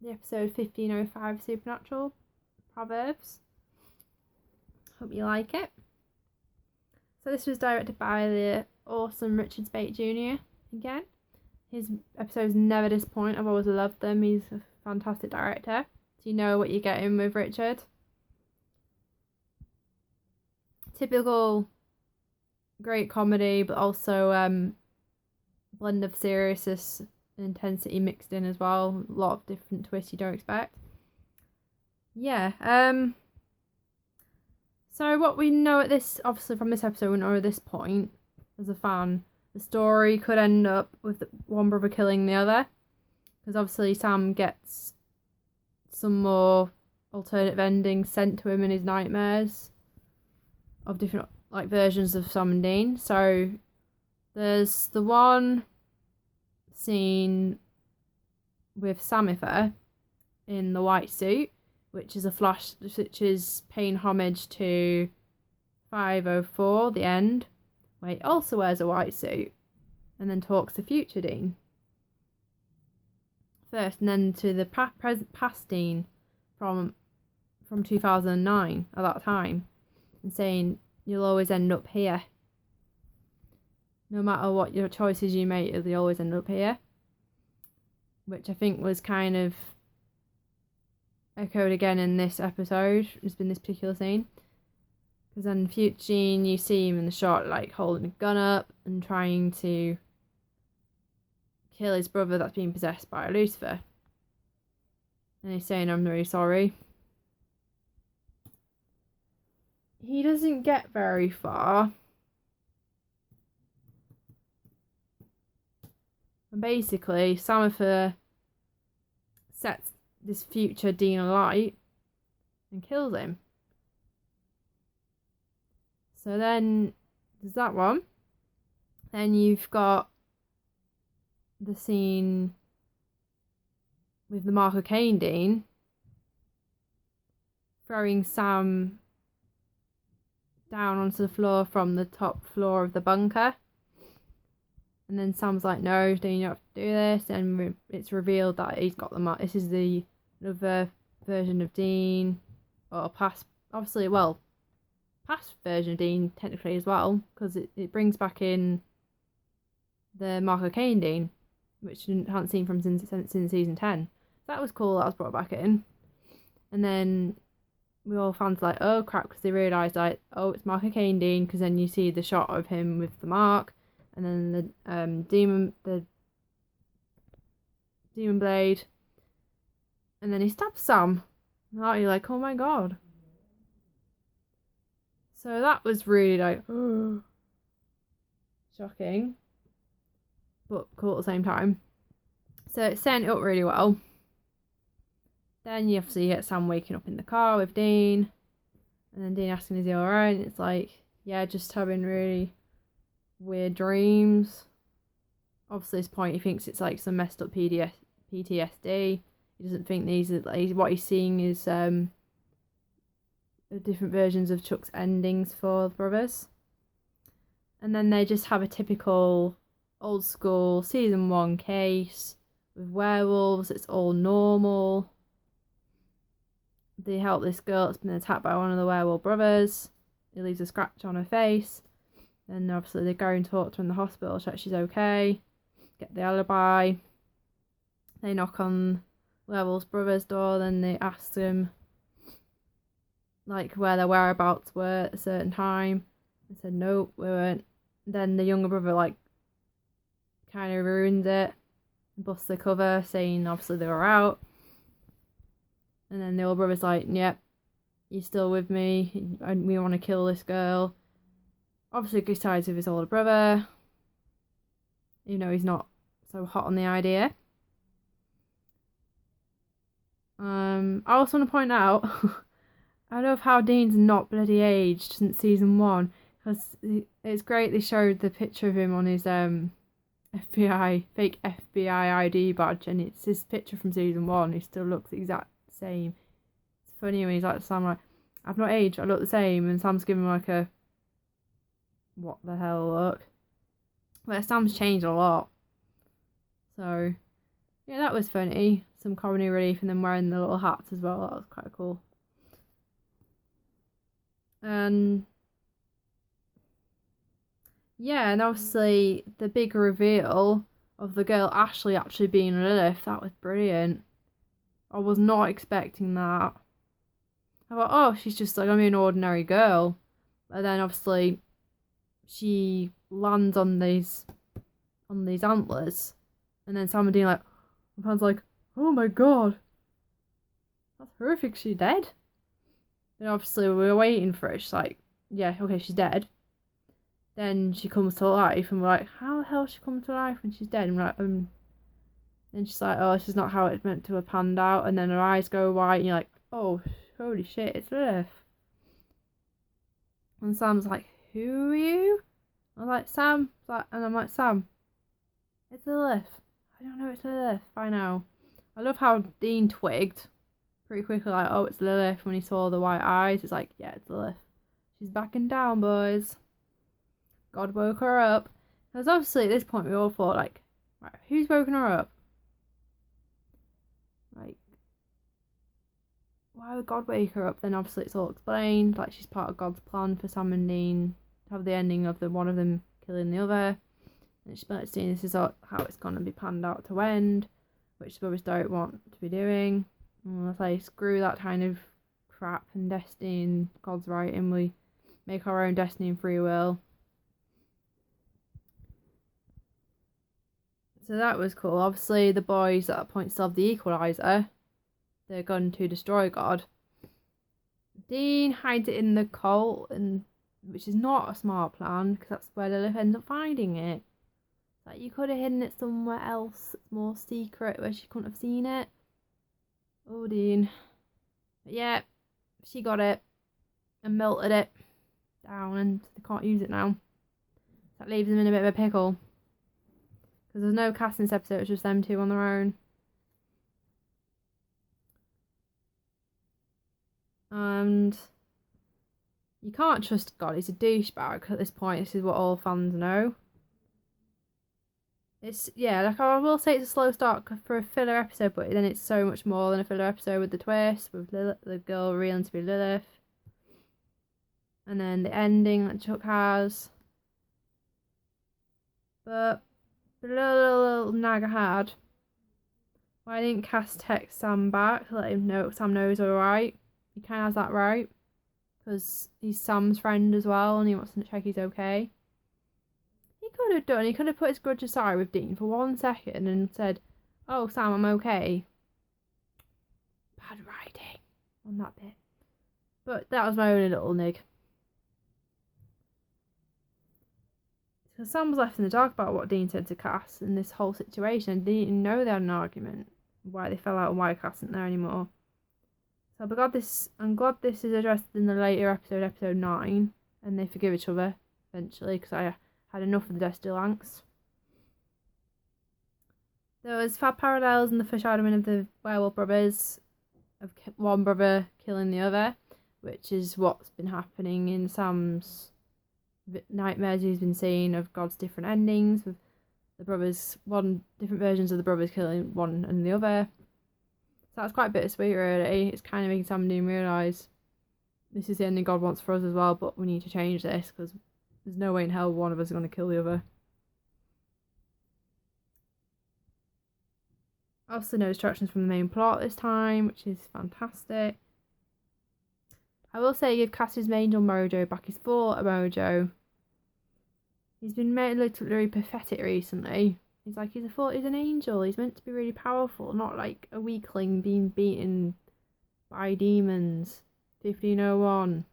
the episode 1505 Supernatural Proverbs. Hope you like it. So this was directed by the awesome Richard Speight Jr. again. His episodes never disappoint. I've always loved them. He's a fantastic director. Do you know what you're getting with Richard? Typical great comedy, but also blend of seriousness and intensity mixed in as well. A lot of different twists you don't expect. Yeah. So what we know obviously from this episode, we know at this point, as a fan, the story could end up with one brother killing the other, because obviously Sam gets some more alternative endings sent to him in his nightmares of different versions of Sam and Dean. So there's the one scene with Samifer in the white suit, which is paying homage to 504, the end, where he also wears a white suit and then talks to future Dean first, and then to the past Dean from 2009 at that time, and saying you'll always end up here. No matter what your choices you make, you'll always end up here. Which I think was kind of echoed again in this episode. It's been this particular scene. Because then future Dean, you see him in the shot holding a gun up and trying to kill his brother that's being possessed by Lucifer. And he's saying, I'm really sorry. He doesn't get very far. And basically, Samifer sets this future Dean alight and kills him. So then there's that one. Then you've got the scene with the Mark of Cain Dean throwing Sam down onto the floor from the top floor of the bunker. And then Sam's like, no, Dean, you have to do this. And it's revealed that he's got the mark. This is another version of Dean. Or past version of Dean, technically, as well. Because it brings back in the Mark of Cain Dean, which I hadn't seen from since season 10. That was cool, that was brought back in. And then we all fans like, oh crap, because they realised oh, it's Mark of Cain Dean, because then you see the shot of him with the mark. And then the demon blade, and then he stabs Sam. And you're like, oh my god. So that was really shocking, but cool at the same time. So it set it up really well. Then you obviously get Sam waking up in the car with Dean, and then Dean asking, is he alright? And it's like, yeah, just having really weird dreams. Obviously, at this point, he thinks it's some messed up PTSD. He doesn't think what he's seeing is different versions of Chuck's endings for the brothers. And then they just have a typical old school season 1 case with werewolves. It's all normal. They help this girl that's been attacked by one of the werewolf brothers. He leaves a scratch on her face. Then obviously they go and talk to her in the hospital, check she's okay, get the alibi. They knock on Werewolf's brother's door, then they ask them where their whereabouts were at a certain time. They said nope, we weren't. Then the younger brother kind of ruins it, busts the cover, saying obviously they were out. And then the older brother's like, yep, you're still with me, and we want to kill this girl. Obviously he sides with his older brother, even though he's not so hot on the idea. I also want to point out, I love how Dean's not bloody aged since season 1, because it's great they showed the picture of him on his fake FBI ID badge, and it's his picture from season 1. He still looks the exact same. It's funny when he's like to Sam, I've not aged, I look the same, and Sam's giving him a what the hell look. But Sam's changed a lot. So Yeah, that was funny. Some comedy relief and then wearing the little hats as well. That was quite cool. And yeah, and obviously the big reveal of the girl Ashley actually being Lilith, that was brilliant. I was not expecting that. I thought, oh, she's just like, an ordinary girl. But then obviously she lands on these antlers. And then somebody like, my fans like, oh my god. That's horrific, she's dead. And obviously we were waiting for it. She's like, yeah, okay, she's dead. Then she comes to life and we're like, how the hell she come to life when she's dead? And we're like, Then she's like, oh, this is not how it's meant to have panned out. And then her eyes go white and you're like, oh, holy shit, it's Lilith. And Sam's like, who are you? I was like, Sam. And I'm like, Sam, it's Lilith. I don't know, it's Lilith. I know. I love how Dean twigged pretty quickly, like, oh, it's Lilith. When he saw the white eyes, it's like, yeah, it's Lilith. She's backing down, boys. God woke her up. Because obviously at this point we all thought, like, right, who's woken her up? Like, why would God wake her up? Then obviously it's all explained. Like, she's part of God's plan for Sam and Dean to have the ending of one of them killing the other. And she's like, seeing this is how it's going to be panned out to end, which the brothers don't want to be doing. And I say, screw that kind of crap and destiny and God's writing. We make our own destiny and free will. So that was cool. Obviously, the boys at that point still have the equalizer. They're going to destroy God. Dean hides it in the cult, which is not a smart plan because that's where Lilith ends up finding it. Like, you could have hidden it somewhere else, more secret, where she couldn't have seen it. Oh, Dean. But yeah, she got it and melted it down, and they can't use it now. That leaves them in a bit of a pickle. Because there's no cast in this episode, it's just them two on their own. And you can't trust God, he's a douchebag at this point. This is what all fans know. It's, yeah, like I will say it's a slow start for a filler episode, but then it's so much more than a filler episode with the twist, with the girl revealing to be Lilith. And then the ending that Chuck has. But the little nag I had, why didn't Cass text Sam back to let him know Sam knows alright? He kind of has that right. Because he's Sam's friend as well and he wants to check he's okay. He could have done. He could have put his grudge aside with Dean for 1 second and said, oh, Sam, I'm okay. Bad writing on that bit. But that was my only little nig. Because Sam was left in the dark about what Dean said to Cass in this whole situation. And they didn't know they had an argument. Why they fell out and why Cass isn't there anymore. So I'm glad this is addressed in the later episode 9. And they forgive each other eventually. Because I had enough of the Dusty Lanks. There was fab parallels in the foreshadowing of the werewolf brothers. Of one brother killing the other. Which is what's been happening in Sam's nightmares he's been seeing of God's different endings, with the brothers, different versions of the brothers killing one and the other. So that's quite bittersweet, really. It's kind of making Sam and Dean realise this is the ending God wants for us as well, but we need to change this because there's no way in hell one of us is going to kill the other. Also, no distractions from the main plot this time, which is fantastic. I will say, give Cass's angel mojo back his full mojo. He's been made look very pathetic recently. He's like, he's an angel. He's meant to be really powerful, not like a weakling being beaten by demons. 1501.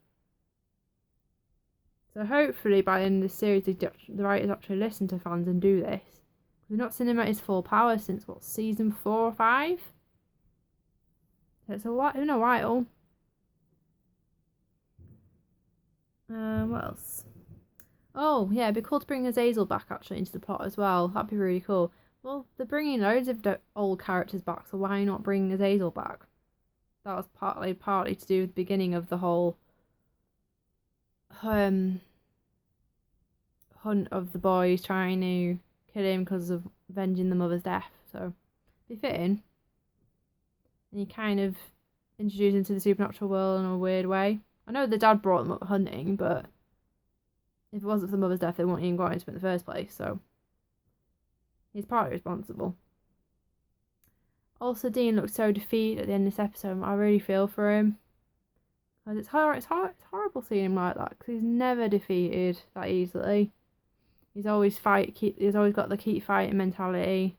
So hopefully by the end of the series, the writers actually listen to fans and do this. We've not seen him at his full power since, season 4 or 5? So it's been a while. What else? Oh, yeah, it'd be cool to bring Azazel back, actually, into the plot as well. That'd be really cool. Well, they're bringing loads of old characters back, so why not bring Azazel back? That was partly to do with the beginning of the whole hunt of the boys trying to kill him because of avenging the mother's death. So befitting. And you kind of introduced into the supernatural world in a weird way. I know the dad brought them up hunting, but if it wasn't for the mother's death, they wouldn't even go into it in the first place, so he's partly responsible. Also, Dean looks so defeated at the end of this episode. I really feel for him. Because it's horrible seeing him like that, because he's never defeated that easily. He's always got the keep fighting mentality.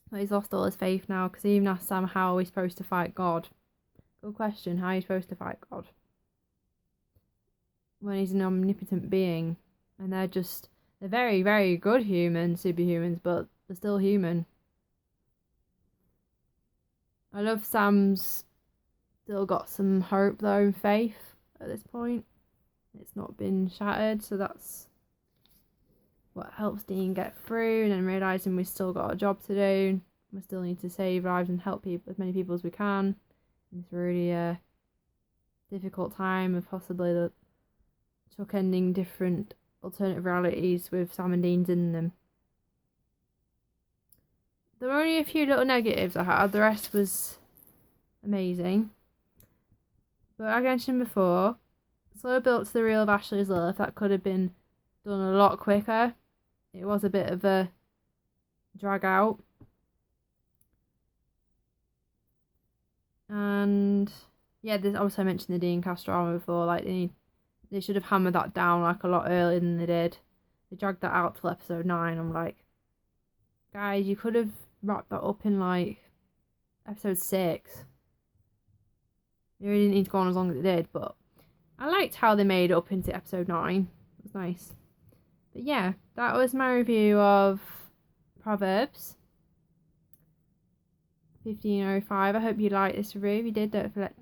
But he's lost all his faith now, because he even asked Sam how he's supposed to fight God. Good question, how are you supposed to fight God? When he's an omnipotent being, and they're very, very good humans, superhumans, but they're still human. I love Sam's still got some hope though and faith at this point. It's not been shattered, so that's what helps Dean get through, and then realising we've still got a job to do. We still need to save lives and help people, as many people as we can. It's really a difficult time of possibly the Chuck ending different alternative realities with Sam and Dean's in them. There were only a few little negatives I had. The rest was amazing. But like I mentioned before, slow built to the real of Ashley's love. That could have been done a lot quicker. It was a bit of a drag out. And yeah, this obviously I mentioned the Dean Cast drama before. Like they should have hammered that down like a lot earlier than they did. They dragged that out till episode 9. I'm like, guys, you could have wrapped that up in like episode 6. You really didn't need to go on as long as it did, but I liked how they made it up into episode 9. It was nice. But yeah, that was my review of Proverbs 1505. I hope you liked this review. If you did, don't forget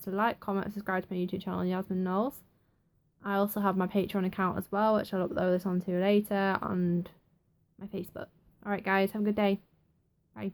to like, comment, subscribe to my YouTube channel, Yasmin Knowles. I also have my Patreon account as well, which I'll upload this onto later, and my Facebook. Alright guys, have a good day. Bye.